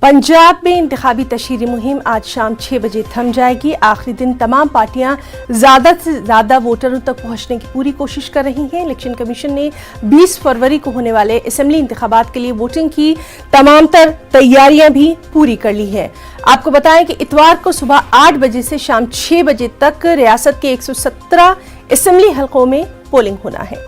पंजाब में इंतखाबी तशहीरी मुहिम आज शाम 6 बजे थम जाएगी। आखिरी दिन तमाम पार्टियां ज़्यादा से ज़्यादा वोटरों तक पहुंचने की पूरी कोशिश कर रही हैं। इलेक्शन कमीशन ने 20 फरवरी को होने वाले असेंबली इंतखाबात के लिए वोटिंग की तमाम तर तैयारियां भी पूरी कर ली हैं। आपको बताएं कि इतवार को सुबह 8 बजे से शाम 6 बजे तक रियासत के 117 असेंबली हलकों में पोलिंग होना है।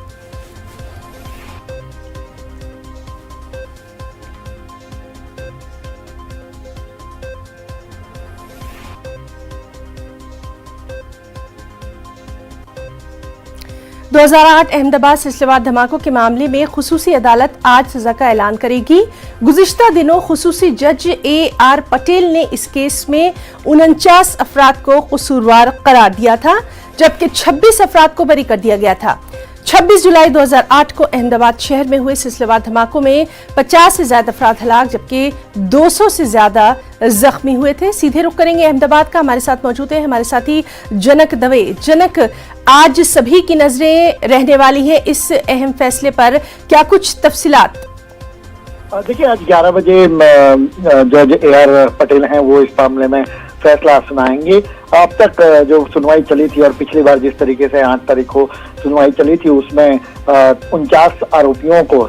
दो 2008 अहमदाबाद सिलसिलेवार धमाकों के मामले में खुसूसी अदालत आज सजा का ऐलान करेगी। गुज़िश्ता दिनों खुसूसी जज AR पटेल ने इस केस में 49 अफराद को कसूरवार करार दिया था, जबकि 26 अफराद को बरी कर दिया गया था। 26 जुलाई 2008 को अहमदाबाद शहर में हुए सिलसिलेवार धमाकों में 50 से ज्यादा अफराद हलाक जबकि 200 से ज्यादा जख्मी हुए थे। सीधे रुख करेंगे अहमदाबाद का, हमारे साथ मौजूद है हमारे साथी जनक दवे। जनक, आज सभी की नजरें रहने वाली है इस अहम फैसले पर, क्या कुछ तफसीलात? देखिए, आज 11 बजे जज AR पटेल हैं वो इस मामले में फैसला सुनाएंगे। अब तक जो सुनवाई चली थी और पिछली बार जिस तरीके से 8 तारीख को सुनवाई चली थी उसमें 49 आरोपियों को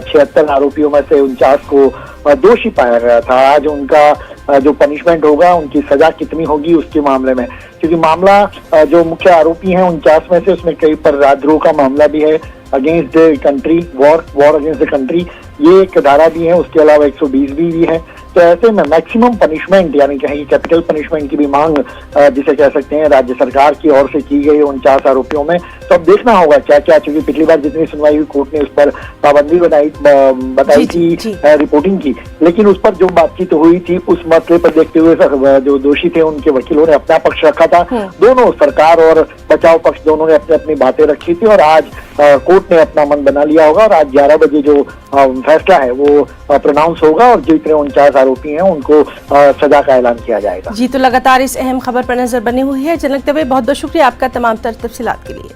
76 आरोपियों में से 49 को दोषी पाया गया था। आज उनका जो पनिशमेंट होगा, उनकी सजा कितनी होगी उसके मामले में, क्योंकि मामला जो मुख्य आरोपी हैं 49 में से उसमें कई पर राजद्रोह का मामला भी है, against the country, war against the country, ये एक धारा भी है। उसके अलावा 120 भी है। तो ऐसे में मैक्सिमम पनिशमेंट यानी कहीं कैपिटल पनिशमेंट की भी मांग जिसे कह सकते हैं राज्य सरकार की ओर से की गई 49 आरोपियों में। तो अब देखना होगा क्या क्या, चूंकि पिछली बार जितनी सुनवाई हुई कोर्ट ने उस पर पाबंदी बताई थी रिपोर्टिंग की, लेकिन उस पर जो बातचीत हुई थी उस मसले पर देखते हुए जो दोषी थे उनके वकीलों ने अपना पक्ष रखा था। दोनों सरकार और बचाव पक्ष दोनों ने अपनी अपनी बातें रखी थी और आज कोर्ट ने अपना मन बना लिया होगा और आज 11 बजे जो फैसला है वो प्रोनाउंस होगा और जितने 49 आरोपी हैं उनको सजा का ऐलान किया जाएगा। जी, तो लगातार इस अहम खबर पर नजर बनी हुई है। जनक दवे, बहुत बहुत शुक्रिया आपका तमाम तर तफसीलात के लिए।